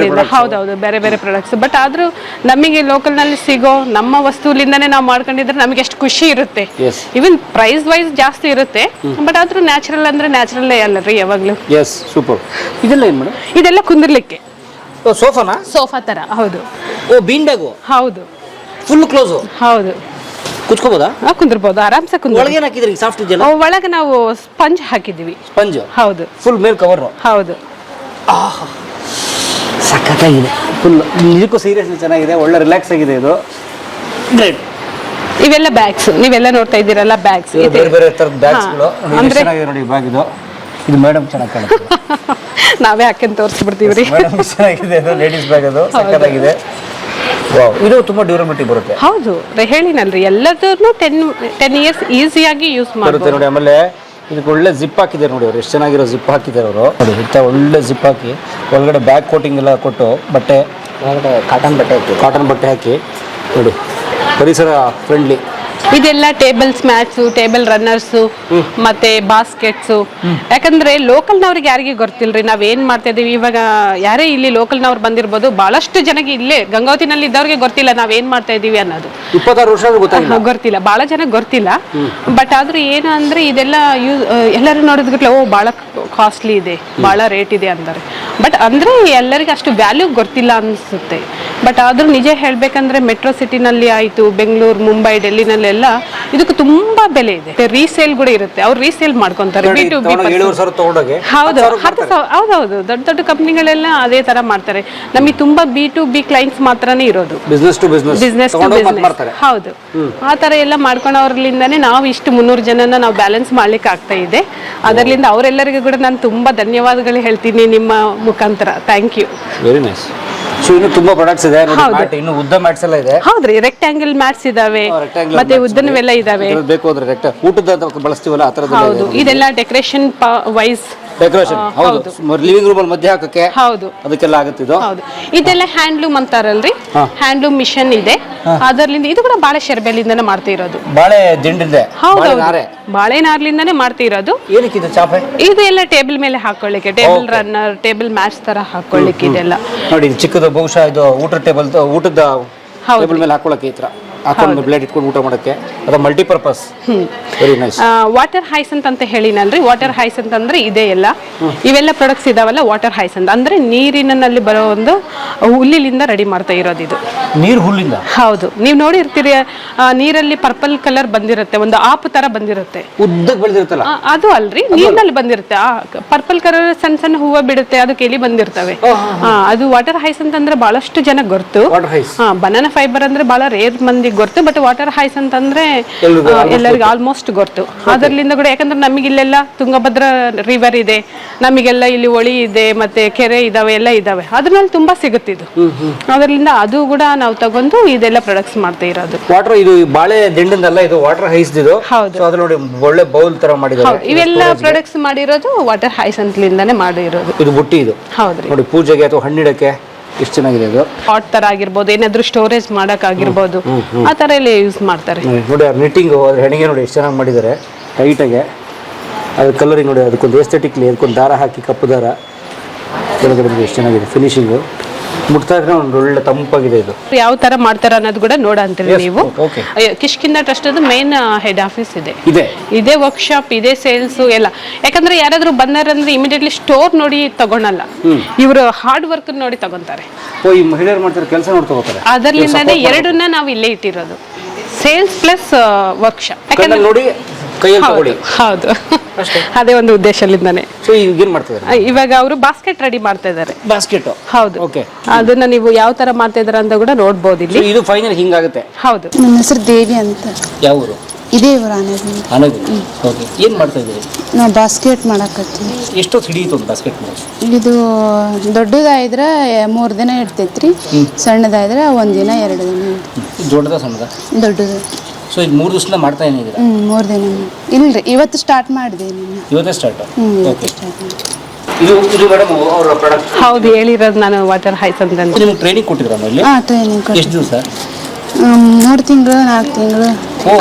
ಹೌದೌದು, ಬೇರೆ ಬೇರೆ ಪ್ರಾಡಕ್ಟ್ಸ್. ಬಟ್ ಆದ್ರೂ ನಮಗೆ ಲೋಕಲ್ ನಲ್ಲಿ ಸಿಗೋ ನಮ್ಮ ವಸ್ತುಲಿಂದಾನೇ ನಾವು ಮಾಡ್ಕೊಂಡಿದ್ರೆ ನಮಗೆ ಎಷ್ಟು ಖುಷಿ ಇರುತ್ತೆ. ಇವನ್ ಪ್ರೈಸ್ ವೈಸ್ ಜಾಸ್ತಿ ಇರುತ್ತೆ, ಬಟ್ ಆದ್ರೂ ನ್ಯಾಚುರಲ್ ಅಂದ್ರೆ ನ್ಯಾಚುರಲ್ ಅಲ್ಲರಿ ಯಾವಾಗ್ಲೂ. ಸೂಪರ್. ಇದೆಲ್ಲ ಏನ್ ಮೇಡಮ್? ಇದೆಲ್ಲ ಕುಂದಿರ್ಲಿಕ್ಕೆ ಸೋಫಾನಾ? ಸೋಫಾ ತರ. ಹೌದು. Bean bag? ಹೌದು. Full close? ಹೌದು. ಕುತ್ಕೋಬೋದಾ? ಕುಂದಿರ್ಬೋದು, ಆರಾಮ್ಸೆ ಕುಂದ್ರ. ಒಳಗೆ ಏನು ಹಾಕಿದ್ರಿ? ಸಾಫ್ಟ್ ಇದೆಯಲ್ಲ? ಒಳಗೆ ನಾವು ಸ್ಪಂಜ್ ಹಾಕಿದೀವಿ. ಸ್ಪಂಜ್? ಹೌದು. ಫುಲ್ ಮೇಲ್ ಕವರ್? ಹೌದು. ಸಖತ್ತಾಗಿದೆ. ಫುಲ್ ನಿಜಕ್ಕೂ ಸೀರಿಯಸ್ ಚೆನ್ನಾಗಿದೆ, ಒಳ್ಳೆ ರಿಲ್ಯಾಕ್ಸ್ ಆಗಿದೆ ಇದು. ಗ್ರೇಟ್. ಇವೆಲ್ಲ ಬ್ಯಾಗ್ಸ್ ನೀವೆಲ್ಲ ನೋಡ್ತಾ ಇದ್ದೀರಲ್ಲ, ಬ್ಯಾಗ್ಸ್ ಬೇರೆ ಬೇರೆ ತರದ ಬ್ಯಾಗ್ಸ್ಗಳು. ಅಂದ್ರೆ ಚೆನ್ನಾಗಿದೆ ನೋಡಿ ಬ್ಯಾಗ್ ಇದು. ಇದು ಮೇಡಮ್ ಚೆನ್ನಾಗಿ ಕಾಣುತ್ತೆ. ನಾವೇ ಹಾಕೊಂಡು ತೋರಿಸ್ಬಿಡ್ತೀವಿ ರೀ. ಮೇಡಮ್ ಚೆನ್ನಾಗಿದೆ, ಅದು ಲೇಡೀಸ್ ಬ್ಯಾಗ್, ಅದು ಸಕ್ಕತ್ತಾಗಿದೆ. ವಾವ್, ಇದು ತುಂಬಾ ಡ್ಯೂರಬಿಲಿಟಿ ಬರುತ್ತೆ. ಹೌದು ಹೇಳಿನಲ್ರಿ, ಎಲ್ಲದನ್ನು 10 ಇಯರ್ಸ್ ಈಸಿಯಾಗಿ ಯೂಸ್ ಬರುತ್ತೆ ಮಾಡ್ಬೋದು ನೋಡಿ. ಆಮೇಲೆ ಇದಕ್ಕೆ ಒಳ್ಳೆ ಜಿಪ್ ಹಾಕಿದ್ದಾರೆ ನೋಡಿ, ಅವ್ರು ಎಷ್ಟು ಚೆನ್ನಾಗಿರೋ ಜಿಪ್ ಹಾಕಿದ್ದಾರೆ ಅವರು ನೋಡಿ. ಇಂಥ ಒಳ್ಳೆ ಜಿಪ್ ಹಾಕಿ ಒಳಗಡೆ ಬ್ಯಾಗ್ ಕೋಟಿಂಗ್ ಎಲ್ಲ ಕೊಟ್ಟು ಬಟ್ಟೆ ಒಳಗಡೆ ಕಾಟನ್ ಬಟ್ಟೆ ಹಾಕಿ ನೋಡಿ, ಪರಿಸರ ಫ್ರೆಂಡ್ಲಿ. ಇದೆಲ್ಲ ಟೇಬಲ್ಸ್ ಮ್ಯಾಟ್ಸು, ಟೇಬಲ್ ರನ್ನರ್ಸು, ಮತ್ತೆ ಬಾಸ್ಕೆಟ್ಸು. ಯಾಕಂದ್ರೆ ಲೋಕಲ್ನವ್ರಿಗೆ ಯಾರಿಗೆ ಗೊತ್ತಿಲ್ರಿ ನಾವ್ ಏನ್ ಮಾಡ್ತಾ ಇದೀವಿ. ಇವಾಗ ಯಾರೇ ಇಲ್ಲಿ ಲೋಕಲ್ನವ್ರು ಬಂದಿರ್ಬೋದು, ಬಹಳಷ್ಟು ಜನಕ್ಕೆ ಇಲ್ಲೇ ಗಂಗಾವತಿನಲ್ಲಿ ಇದ್ದವ್ರಿಗೆ ಗೊತ್ತಿಲ್ಲ ನಾವ್ ಏನ್ ಮಾಡ್ತಾ ಇದೀವಿ ಅನ್ನೋದು. 26 ವರ್ಷ ಗೊತ್ತಿಲ್ಲ, ಬಹಳ ಜನ ಗೊತ್ತಿಲ್ಲ. ಬಟ್ ಆದ್ರೂ ಏನು ಅಂದ್ರೆ ಇದೆಲ್ಲ ಎಲ್ಲರೂ ನೋಡಿದ್ಬಿಟ್ಲೆ ಓ ಬಹಳ ಕಾಸ್ಟ್ಲಿ ಇದೆ, ಬಹಳ ರೇಟ್ ಇದೆ ಅಂತಾರೆ. ಬಟ್ ಅಂದ್ರೆ ಎಲ್ಲರಿಗೆ ಅಷ್ಟು ವ್ಯಾಲ್ಯೂ ಗೊತ್ತಿಲ್ಲ ಅನ್ಸುತ್ತೆ. ಬಟ್ ಆದ್ರೂ ನಿಜ ಹೇಳ್ಬೇಕಂದ್ರೆ ಮೆಟ್ರೋ ಸಿಟಿನಲ್ಲಿ ಆಯ್ತು, ಬೆಂಗಳೂರು, ಮುಂಬೈ, ಡೆಲ್ಲಿನಲ್ಲೆಲ್ಲ ಇದಕ್ಕೆ ತುಂಬಾ ಬೆಲೆ ಇದೆ. ರೀಸೇಲ್ ಕೂಡ ಇರುತ್ತೆ, ಅವ್ರು ರೀಸೇಲ್ ಮಾಡ್ಕೊಂತಾರೆ. ಹೌದು, ಹೌದೌದು, ದೊಡ್ಡ ದೊಡ್ಡ ಕಂಪ್ನಿಗಳೆಲ್ಲ ಅದೇ ತರ ಮಾಡ್ತಾರೆ. ನಮಗೆ ತುಂಬಾ B2B ಕ್ಲೈಂಟ್ಸ್ ಮಾತ್ರನೇ ಇರೋದು, ಬಿಸ್ನೆಸ್ ಟು ಬಿಸ್ನೆಸ್. ಹೌದು, ಆ ತರ ಎಲ್ಲ ಮಾಡ್ಕೊಳೋರ್ಲಿಂದಾನೇ ನಾವು ಇಷ್ಟು 300 ಜನನ ನಾವು ಬ್ಯಾಲೆನ್ಸ್ ಮಾಡ್ಲಿಕ್ಕೆ ಆಗ್ತಾ ಇದೆ. ಅದರಿಂದ ಅವರೆಲ್ಲರಿಗೂ ಕೂಡ ನಾನು ತುಂಬಾ ಧನ್ಯವಾದಗಳು ಹೇಳ್ತೀನಿ ನಿಮ್ಮ ಮುಖಾಂತರ. Thank you. Very nice. So ಇನ್ನು ತುಂಬಾ ಪ್ರಾಡಕ್ಟ್ಸ್ ಇದೆ ನೋಡಿ. ಮ್ಯಾಟ್ ಇನ್ನು ಉದ್ದ ಮ್ಯಾಟ್ಸ್ ಎಲ್ಲ ಇದೆ. ಹೌದ್ರಿ, ರೆಕ್ಟಾಂಗಲ್ ಮ್ಯಾಟ್ಸ್ ಇದಾವೆ, ಮತ್ತೆ ಉದ್ದನವೆಲ್ಲ ಇದಾವೆ. ಬೇಕು ಅಂದ್ರೆ ಊಟದ ಬಳಸ್ತೀವಲ್ಲ ಆ ತರದ್ದು. ಹೌದು, ಇದೆಲ್ಲ ಡೆಕೋರೇಷನ್ ವೈಸ್ ಡೆಕೋರೇಷನ್. ಹೌದು, ಲಿವಿಂಗ್ ರೂಮ್ ಅಲ್ಲಿ ಮಧ್ಯೆ ಹಾಕಕ್ಕೆ. ಹೌದು, ಅದಕ್ಕೆಲ್ಲ ಆಗುತ್ತೆ ಇದು. ಹೌದು, ಇದೆಲ್ಲ ಹ್ಯಾಂಡ್ಲೂಮ್ ಅಂತಾರಲ್ರಿ, ಹ್ಯಾಂಡ್ಲೂಮ್ ಮಿಷನ್ ಇದೆ. ಅದರ್ಲಿಂದ ಇದು ಕೂಡ ಬಾಳೆ ಶೆರ್ಬೆಲಿಂದಾನೆ ಮಾಡ್ತಾ ಇರೋದು. ಬಾಳೆ ದಿಂಡಿದೆ. ಹೌದು, ಬಾಳೆ ನಾರ್ಲಿಂದಾನೆ ಮಾಡ್ತಾ ಇರೋದು. ಏನಕ್ಕೆ ಇದು ಚಾಪೆ? ಇದು ಎಲ್ಲ ಟೇಬಲ್ ಮೇಲೆ ಹಾಕೊಳ್ಳಿಕ್ಕೆ, ಟೇಬಲ್ ರನ್ನರ್, ಟೇಬಲ್ ಮ್ಯಾಟ್ಸ್ ತರ ಹಾಕೊಳ್ಳಿಕ್ಕೆ ಇದೆಲ್ಲ. ನೋಡಿ, ಇದು ಚಿಕ್ಕದು, ಬಹುಶಃ ಇದು ಊಟದ ಟೇಬಲ್, ಊಟದ ಟೇಬಲ್ ಮೇಲೆ ಹಾಕೊಳ್ಳಕ್ಕೆ ಈ ತರ ಹಾಕೊಂಡು ಪ್ಲೇಟ್ ಇಟ್ಕೊಂಡು ಊಟ ಮಾಡಕ್ಕೆ. ಅದು ಮಲ್ಟಿಪರ್ಪಸ್. Very nice. ವಾಟರ್ ಹೈಸೆಂತ್ ಅಂತ ಹೇಳಿನಲ್ಲಿ, ವಾಟರ್ ಹೈಸೆಂತ್ ಅಂದ್ರೆ ಇದೆ ಎಲ್ಲ. ಇವೆಲ್ಲ ಪ್ರಾಡಕ್ಟ್ಸ್ ಇದಾವಲ್ಲ, ವಾಟರ್ ಹೈಸೆಂತ್ ಅಂದ್ರೆ ನೀರಿನಲ್ಲಿ ಬರೋ ಒಂದು ಹುಲ್ಲಿನಿಂದ ರೆಡಿ ಮಾಡ್ತಾ ಇರೋದು ಇದು. ನೀರು ಹುಲ್ಲಿಂದ? ಹೌದು, ನೀವು ನೋಡಿರ್ತೀರಿ ನೀರಲ್ಲಿ ಪರ್ಪಲ್ ಕಲರ್ ಬಂದಿರುತ್ತೆ, ಒಂದು ಆಪ್ ತರ ಬಂದಿರುತ್ತೆ, ಉದ್ದಕ್ಕೆ ಬೆಳೆದಿರುತ್ತಲ್ಲ ಅದು ಅಲ್ರಿ, ನೀರಿನಲ್ಲಿ ಬಂದಿರುತ್ತೆ. ಪರ್ಪಲ್ ಕಲರ್ ಸಣ್ಣ ಸಣ್ಣ ಹೂವು ಬಿಡುತ್ತೆ, ಅದಕ್ಕೆ ಎಲಿ ಬಂದಿರ್ತವೆ. ಅದು ವಾಟರ್ ಹೈಸೆಂತ್ ಅಂದ್ರೆ ಬಹಳಷ್ಟು ಜನ ಗೊತ್ತು. ಬನಾನಾ ಫೈಬರ್ ಅಂದ್ರೆ ಬಹಳ ರೇರ್ ಮಂದಿ ಗೊತ್ತು. ಬಟ್ ವಾಟರ್ ಹೈಸ್ ಅಂತಂದ್ರೆ ಎಲ್ಲರಿಗೂ ಆಲ್ಮೋಸ್ಟ್ ಗೊತ್ತು. ಅದರಿಂದ ಕೂಡ ಯಾಕಂದ್ರೆ ನಮಗೆ ಇಲ್ಲೆಲ್ಲ ತುಂಗಭದ್ರಾ ರಿವರ್ ಇದೆ, ನಮಗೆಲ್ಲ ಇಲ್ಲಿ ಹೊಳಿ ಇದೆ, ಮತ್ತೆ ಕೆರೆ ಇದಾವೆ, ಎಲ್ಲ ಇದಾವೆ. ಅದ್ರಲ್ಲಿ ತುಂಬಾ ಸಿಗುತ್ತಿದ್ದು. ಅದರಿಂದ ಅದು ಕೂಡ ನಾವು ತಗೊಂಡು ಇದೆಲ್ಲ ಪ್ರಾಡಕ್ಟ್ಸ್ ಮಾಡ್ತಾ ಇರೋದು. ವಾಟರ್ ಇದು ಬಾಳೆ ದಿಂಡಿಂದಲ್ಲ, ಇದು ವಾಟರ್ ಹೈಸ್ ಇದು. ಹೌದು, ಅದು ನೋಡಿ ಒಳ್ಳೆ ಬೌಲ್ ತರ ಮಾಡಿದ್ದಾರೆ. ಇವೆಲ್ಲ ಪ್ರಾಡಕ್ಟ್ಸ್ ಮಾಡಿರೋದು ವಾಟರ್ ಹೈಸ್ ಅಂತಲಿಂದಾನೆ ಮಾಡಿರೋದು. ಇದು ಬುಟ್ಟಿ ಇದು. ಹೌದ್ರಿ, ನೋಡಿ ಪೂಜೆಗೆ ಅಥವಾ ಹಣ್ಣಿಡಕ್ಕೆ ಎಷ್ಟು ಚೆನ್ನಾಗಿದೆ ಇದು. ಹಾಟ್ ತರ ಆಗಿರ್ಬೋದು, ಏನಾದ್ರು ಸ್ಟೋರೇಜ್ ಮಾಡಕ್ ಆಗಿರ್ಬೋದು, ಆ ತರ ಎಲ್ಲ ಯೂಸ್ ಮಾಡ್ತಾರೆ. ನೋಡಿ ಹೆಣ್ಣಿಂಗ್ ಹೆಣಿಗೆ ನೋಡಿ ಎಷ್ಟು ಚೆನ್ನಾಗಿ ಮಾಡಿದ್ದಾರೆ ಟೈಟಾಗೆ. ಅದು ಕಲರಿಂಗ್ ನೋಡಿ, ಅದಕ್ಕೊಂದು ಎಸ್ಥೆಟಿಕ್ಲಿ ಅದಕ್ಕೊಂದು ದಾರ ಹಾಕಿ, ಕಪ್ಪು ದಾರ ಕೆಳಗಡೆ ಎಷ್ಟು ಚೆನ್ನಾಗಿದೆ ಫಿನಿಶಿಂಗು. ಮುಟ್ತಾ ಇದ್ರೆ ಒಂದು ಒಳ್ಳೆ ತಂಪಾಗಿದೆ ಇದು. ಯಾವ ತರ ಮಾಡ್ತಾರ ಅನ್ನೋದು ಕೂಡ ನೋಡಂತೀರಿ ನೀವು. Kishkindha trust main head office ಇದೆ ವರ್ಕ್ಶಾಪ್ ಇದೆ, ಸೇಲ್ಸ್ ಎಲ್ಲ. ಯಾಕಂದ್ರೆ ಯಾರಾದ್ರೂ ಬಂದಾರಂದ್ರೆ ಇಮಿಡಿಯೇಟ್ಲಿ ಸ್ಟೋರ್ ನೋಡಿ ತಗೊಳಲ್ಲ, ಇವರು ಹಾರ್ಡ್ ವರ್ಕ್ ನೋಡಿ ತಗೊಂತಾರೆ. ಈ ಮಹಿಳೆಯರು ಮಾಡ್ತಾರೆ ಕೆಲಸ ನೋಡಿ ತಗೋತಾರೆ. ಅದರ್ಲಿಂದಾನೆ ಎರಡನ್ನ ನಾವು ಇಲ್ಲೇ ಇಟ್ಟಿರೋದು, ಸೇಲ್ಸ್ ಪ್ಲಸ್ ವರ್ಕ್ಶಾಪ್. ಯಾಕಂದ್ರೆ ನೋಡಿ ಹೌದು, ಅದೇ ಒಂದು ಉದ್ದೇಶದಿಂದಾನೆ. ಇವಾಗ ಅವರು ಬಾಸ್ಕೆಟ್ ರೆಡಿ ಮಾಡ್ತಾ ಇದ್ದಾರೆ. ಬಾಸ್ಕೆಟ್, ಹೌದು, ಅದನ್ನ ನೀವು ಯಾವ ತರ ಮಾಡ್ತಾ ಇದಾರೆ ಅಂತ ಕೂಡ ನೋಡ್ಬೋದು ಇಲ್ಲಿ. ಇದು ಫೈನಲ್ ಹಿಂಗಾಗುತ್ತೆ. ಹೌದು, ನನ್ನ ಹೆಸರು ದೇವಿ ಅಂತ. ಯಾವ ಊರು? ಇದೇ ಊರು, ಆನೆಗುಂದಿ. ಏನ್ ಮಾಡ್ತಾ ಇದ್ದೀರಿ? ನಾವು ಬಾಸ್ಕೆಟ್ ಮಾಡಕತ್ತೀವಿ. ಎಷ್ಟೊತ್ತು ಹಿಡಿಯುತ್ತೆ ಒಂದು ಬಾಸ್ಕೆಟ್ ಮಾಡೋದು? ಇದು ದೊಡ್ಡದಾದ್ರೆ 3 ದಿನ ಇಡ್ತೈತ್ರಿ, ಸಣ್ಣದಾದ್ರೆ 1 ದಿನ 2 ದಿನ. ದೊಡ್ಡದ ಸಣ್ಣದ? ದೊಡ್ಡದು. ಸೊ ಈಗ 3 ದಿವಸದಿಂದ ಮಾಡ್ತಾ ಏನಿದ್ದೀರಾ? 3 ದಿನ ಇಲ್ರಿ, ಇವತ್ತು ಸ್ಟಾರ್ಟ್ ಮಾಡಿದೆ. ಇವತ್ತೇ ಸ್ಟಾರ್ಟ್? ಓಕೆ. ಇದು ಮೇಡಮ್ ಅವರ ಪ್ರಾಡಕ್ಟ್? ಹೌದು, ಹೇಳಿರೋದು ನಾನು ವಾಟರ್ ಹೈಸ್ ಅಂತ. ನಿಮಗೆ ಟ್ರೈನಿಂಗ್ ಕೊಟ್ಟಿದ್ರಾ ಇಲ್ಲಿ? ಟ್ರೈನಿಂಗ್. ಎಷ್ಟು ದಿವಸ? 3 ತಿಂಗಳು 4 ತಿಂಗಳು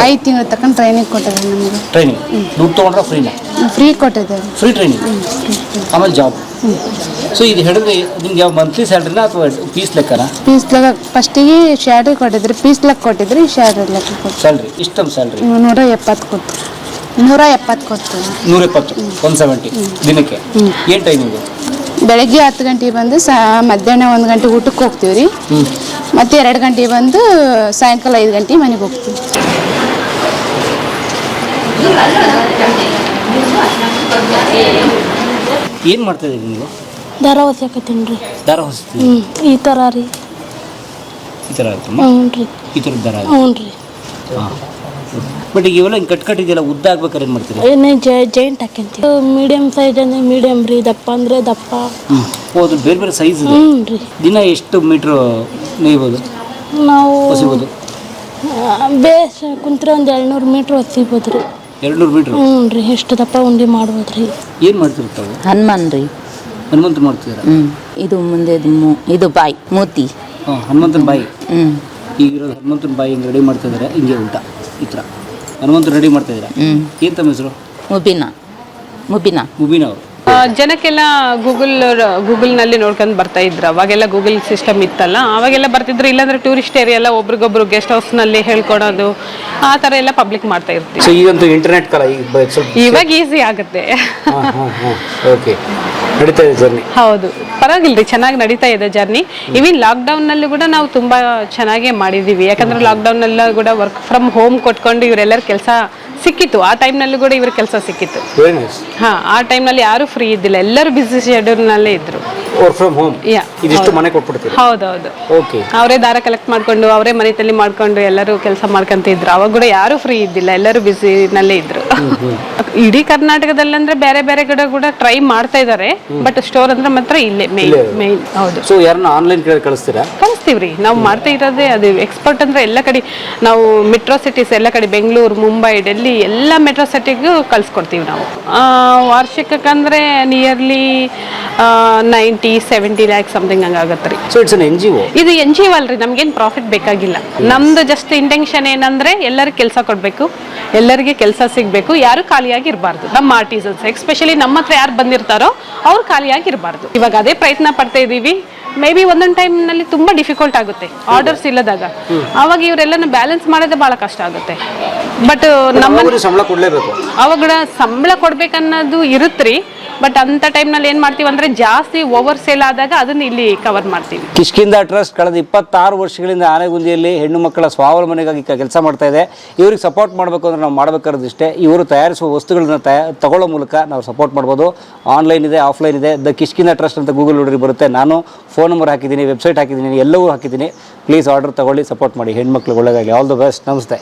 5 ತಿಂಗಳು ತಕೊಂಡು ಟ್ರೈನಿಂಗ್ ಕೊಟ್ಟಿದ್ದಾರೆ ನಮಗೆ. ಟ್ರೈನಿಂಗ್ ದುಡ್ಡು ತೊಗೊಂಡ್ರೆ ಫ್ರೀನಾ? ಫ್ರೀ ಕೊಟ್ಟಿದ್ದಾರೆ. ಫ್ರೀ ಟ್ರೈನಿಂಗ್, ಆಮೇಲೆ ಜಾಬ್. ಸೊ ಇದು ಹೇಳಿದ್ರೆ ನಿಮ್ಗೆ ಯಾವ ಮಂತ್ಲಿ ಸ್ಯಾಲ್ರಿನಾ ಅಥವಾ ಪೀಸ್ ಲೆಕ್ಕನಾ? ಪೀಸ್ ಲೆಕ್ಕ. ಫಸ್ಟಿಗೆ ಸ್ಯಾಲ್ರಿ ಕೊಟ್ಟಿದ್ರಿ, ಪೀಸ್ ಲೆಕ್ಕ ಕೊಟ್ಟಿದ್ರಿ, ಸ್ಯಾಲ್ರಿ ಲೆಕ್ಕ ಕೊಟ್ಟು. ಸ್ಯಾಲ್ರಿ ಇಷ್ಟೊಂದು ಸ್ಯಾಲ್ರಿ 170 ಕೊಟ್ಟು. 170 ಕೊಟ್ಟು. 170, 170 ದಿನಕ್ಕೆ. ಏನು ಟೈಮಿಂಗು? ಬೆಳಗ್ಗೆ 10 ಗಂಟೆಗೆ ಬಂದು ಮಧ್ಯಾಹ್ನ 1 ಗಂಟೆ ಊಟಕ್ಕೆ ಹೋಗ್ತೀವಿ ರೀ. ಮತ್ತೆ 2 ಗಂಟೆಗೆ ಬಂದು ಸಾಯಂಕಾಲ 5 ಗಂಟೆಗೆ ಮನೆಗೆ ಹೋಗ್ತೀವಿ. ಏನು ಮಾಡ್ತಾ ಇದ್ದೀರಿ ನೀವು? ದಾರ ಹೊಸ್ಯಾಕತ್ತೀನಿ ರೀ. ದಾರ ಹೊಸ್ತೀವಿ? ಈ ಥರ ರೀ. ಈ ಥರ ಆಯ್ತಮ್ಮ? ಹ್ಞೂ ರೀ. ಈ ಥರದ ದಾರ? ಹ್ಞೂ ರೀ. ಹಾಂ. ಬಟ್ ಈಗ ಇವೆಲ್ಲ ಹಿಂಗೆ ಕಟ್ಕಟ್ಟಿದೆಯಲ್ಲ ಉದ್ದ ಆಗ್ಬೇಕಾದ್ರೆ ಏನು ಮಾಡ್ತೀರಿ? ಏನೇ ಜೈಂಟ್ ಹಾಕ್ಯಂತೀವಿ. ಮೀಡಿಯಮ್ ಸೈಜ್ ಅಂದರೆ ಮೀಡಿಯಮ್ ರೀ, ದಪ್ಪ ಅಂದರೆ ದಪ್ಪ. ಹೌದು, ಬೇರೆ ಬೇರೆ ಸೈಜ್ ಇದೆ. ಹ್ಞೂ ರೀ. ದಿನ ಎಷ್ಟು ಮೀಟ್ರ್ ನೇಯ್ಬೋದು ನಾವು ಹೊಸಿಬೋದು? ಬೇಸ್ ಕುಂತ್ರೆ ಒಂದು 200 ಮೀಟ್ರ್ ಹೊಸಿಬೋದು ರೀ. 200 ಮೀಟ್ರ್? ಹ್ಞೂ ರೀ. ಎಷ್ಟು ದಪ್ಪ ಉಂಡೆ ಮಾಡ್ಬೋದು ರೀ. ಏನು ಮಾಡ್ತಿರ್ತಾವೆ? ಹನುಮಾನ್ ರೀ. ಹನುಮಂತ ಮಾಡ್ತಿದ್ದೀರಾ? ಇದು ಮುಂದೆ ಇದು ಬಾಯಿ ಮೂತಿ. ಹಾಂ, ಹನುಮಂತನ ಬಾಯಿ. ಈಗಿರೋದು ಹನುಮಂತನ ಬಾಯಿ ಹಿಂಗೆ ರೆಡಿ ಮಾಡ್ತಾ ಇದ್ದಾರೆ, ಹಿಂಗೆ ಉಲ್ಟಾ ಈ ಥರ ಹನುಮಂತ ರೆಡಿ ಮಾಡ್ತಾ ಇದ್ದೀರಾ. ಏನು ತಮ್ಮ ಹೆಸರು? ಮುಬಿನಾ ಅವರು. ಜನಕ್ಕೆಲ್ಲ ಗೂಗಲ್ನಲ್ಲಿ ನೋಡ್ಕೊಂಡು ಬರ್ತಾ ಇದ್ರು. ಅವಾಗೆಲ್ಲ ಗೂಗಲ್ ಸಿಸ್ಟಮ್ ಇತ್ತಲ್ಲ, ಅವಾಗೆಲ್ಲ ಬರ್ತಿದ್ರು. ಇಲ್ಲಾಂದ್ರೆ ಟೂರಿಸ್ಟ್ ಏರಿಯಾ ಎಲ್ಲ ಒಬ್ರಿಗೊಬ್ರು ಗೆಸ್ಟ್ ಹೌಸ್ನಲ್ಲಿ ಹೇಳ್ಕೊಡೋದು, ಆ ಥರ ಎಲ್ಲ ಪಬ್ಲಿಕ್ ಮಾಡ್ತಾ ಇರ್ತೀವಿ. ಸೊ ಈಗಂತೂ ಇಂಟರ್ನೆಟ್ ಕಾಲ, ಇವಾಗ ಈಸಿ ಆಗುತ್ತೆ. ಓಕೆ, ನಡೀತಾ ಇದೆ ಜರ್ನಿ. ಹೌದು, ಪರವಾಗಿಲ್ಲ ರೀ, ಚೆನ್ನಾಗಿ ನಡೀತಾ ಇದೆ ಜರ್ನಿ. ಇವನ್ ಲಾಕ್ಡೌನ್ನಲ್ಲೂ ಕೂಡ ನಾವು ತುಂಬ ಚೆನ್ನಾಗೇ ಮಾಡಿದ್ದೀವಿ. ಯಾಕಂದ್ರೆ ಲಾಕ್ಡೌನ್ನಲ್ಲ ಕೂಡ ವರ್ಕ್ ಫ್ರಮ್ ಹೋಮ್ ಕೊಟ್ಕೊಂಡು ಇವರೆಲ್ಲರ ಕೆಲಸ ಸಿಕ್ಕಿತ್ತು. ಆ ಟೈಮ್ನಲ್ಲೂ ಕೂಡ ಇವ್ರ ಕೆಲಸ ಸಿಕ್ಕಿತ್ತು. ಹಾಂ, ಆ ಟೈಮ್ನಲ್ಲಿ ಯಾರು ಫ್ರೀ ಇದ್ದಿಲ್ಲ, ಎಲ್ಲರೂ ಬಿಸಿ ಶೆಡ್ಯೂಲ್ನಲ್ಲೇ ಇದ್ರು. Work from home. ಇದಿಷ್ಟು ಮನೆ ಕೊಟ್ಬಿಡ್ತೀವಿ. ಹೌದೌದು. ಓಕೆ. ಅವರೇ ದಾರ ಕಲೆಕ್ಟ್ ಮಾಡ್ಕೊಂಡು ಅವರೇ ಮನೆಯಲ್ಲಿ ಮಾಡ್ಕೊಂಡು ಎಲ್ಲರೂ ಕೆಲಸ ಮಾಡ್ಕೊಂತ ಇದ್ರು. ಅವಾಗ ಕೂಡ ಯಾರು ಫ್ರೀ ಇದ್ದಿಲ್ಲ, ಎಲ್ಲರೂ ಬಿಸಿನಲ್ಲೇ ಇದ್ರು. ಇಡೀ ಕರ್ನಾಟಕದಲ್ಲಿ ಅಂದ್ರೆ ಬೇರೆ ಬೇರೆ ಕಡೆ ಕೂಡ ಟ್ರೈ ಮಾಡ್ತಾ ಇದ್ದಾರೆ. ಬಟ್ ಸ್ಟೋರ್ ಅಂದ್ರೆ ಮಾತ್ರ ಇಲ್ಲೇ ಮೇನ್. ಹೌದು. ಸೊ ಯಾರನ್ನ ಆನ್ಲೈನ್ ಕಳಿಸ್ತೀರಾ? ಕಳಿಸ್ತೀವ್ರಿ. ನಾವು ಮಾಡ್ತಾ ಇರೋದೇ ಅದು. ಎಕ್ಸ್ಪರ್ಟ್ ಅಂದ್ರೆ ಎಲ್ಲ ಕಡೆ ನಾವು ಮೆಟ್ರೋ ಸಿಟೀಸ್ ಎಲ್ಲ ಕಡೆ, ಬೆಂಗಳೂರು, ಮುಂಬೈ, ಡೆಲ್ಲಿ ಎಲ್ಲ ಮೆಟ್ರೋ ಸಿಟಿಗೂ ಕಳ್ಸಿಕೊಡ್ತೀವಿ ನಾವು. ವಾರ್ಷಿಕಕ್ಕಂದ್ರೆ ನಿಯರ್ಲಿ 90-70 ಲ್ಯಾಕ್ ಸಮಥಿಂಗ್ ಹಂಗಾಗತ್ತೆ ರೀ. So it's an NGO. ಇದು NGO ಅಲ್ರಿ, ನಮ್ಗೇನು ಪ್ರಾಫಿಟ್ ಬೇಕಾಗಿಲ್ಲ. ನಮ್ದು ಜಸ್ಟ್ ಇಂಟೆನ್ಷನ್ ಏನಂದ್ರೆ ಎಲ್ಲರಿಗೂ ಕೆಲಸ ಕೊಡಬೇಕು, ಎಲ್ಲರಿಗೆ ಕೆಲಸ ಸಿಗಬೇಕು, ಯಾರು ಖಾಲಿಯಾಗಿ ಇರಬಾರ್ದು. ನಮ್ಮ ಆರ್ಟಿಸನ್ಸ್ ಎಸ್ಪೆಷಲಿ ನಮ್ಮ ಹತ್ರ ಯಾರು ಬಂದಿರ್ತಾರೋ ಅವ್ರು ಖಾಲಿಯಾಗಿ ಇರಬಾರ್ದು. ಇವಾಗ ಅದೇ ಪ್ರಯತ್ನ ಪಡ್ತಾ ಇದೀವಿ. ಮೇ ಬಿ ಒಂದೊಂದು ಟೈಮ್ನಲ್ಲಿ ತುಂಬ ಡಿಫಿಕಲ್ಟ್ ಆಗುತ್ತೆ ಆರ್ಡರ್ಸ್ ಇಲ್ಲದಾಗ. ಅವಾಗ ಇವರೆಲ್ಲನೂ ಬ್ಯಾಲೆನ್ಸ್ ಮಾಡೋದೇ ಭಾಳ ಕಷ್ಟ ಆಗುತ್ತೆ. ಬಟ್ ನಮ್ಮ ಸಂಬಳ ಕೊಡಲೇಬೇಕು, ಅವಾಗ ಸಂಬಳ ಕೊಡ್ಬೇಕನ್ನೋದು ಇರುತ್ತ್ರಿ. ಬಟ್ ಅಂತ ಟೈಮ್ನಲ್ಲಿ ಏನು ಮಾಡ್ತೀವಿ ಅಂದರೆ ಜಾಸ್ತಿ ಓವರ್ ಸೇಲ್ ಆದಾಗ ಅದನ್ನ ಇಲ್ಲಿ ಕವರ್ ಮಾಡ್ತೀವಿ. ಕಿಷ್ಕಿಂಧ ಟ್ರಸ್ಟ್ ಕಳೆದ 26 ವರ್ಷಗಳಿಂದ ಆನೆಗುಂದಿಯಲ್ಲಿ ಹೆಣ್ಣು ಮಕ್ಕಳ ಸ್ವಾವಲಂಬನೆಗಾಗಿ ಕೆಲಸ ಮಾಡ್ತಾ ಇದೆ. ಇವ್ರಿಗೆ ಸಪೋರ್ಟ್ ಮಾಡಬೇಕು ಅಂದ್ರೆ ನಾವು ಮಾಡಬೇಕಾದ್ರೆ ಇಷ್ಟೇ, ಇವರು ತಯಾರಿಸುವ ವಸ್ತುಗಳನ್ನ ತಗೊಳ್ಳೋ ಮೂಲಕ ನಾವು ಸಪೋರ್ಟ್ ಮಾಡ್ಬೋದು. ಆನ್ಲೈನ್ ಇದೆ, ಆಫ್ಲೈನ್ ಇದೆ. ದ ಕಿಷ್ಕಿಂಧ ಟ್ರಸ್ಟ್ ಅಂತ ಗೂಗಲ್ ನೋಡ್ರಿ ಬರುತ್ತೆ. ನಾನು ಫೋನ್ ನಂಬರ್ ಹಾಕಿದ್ದೀನಿ, ವೆಬ್ಸೈಟ್ ಹಾಕಿದ್ದೀನಿ, ಎಲ್ಲವೂ ಹಾಕಿದ್ದೀನಿ. ಪ್ಲೀಸ್ ಆರ್ಡರ್ ತಗೊಳ್ಳಿ, ಸಪೋರ್ಟ್ ಮಾಡಿ. ಹೆಣ್ಮಕ್ಳಿಗೆ ಒಳ್ಳೆಯದಾಗಲಿ. All the best. ನಮಸ್ತೆ.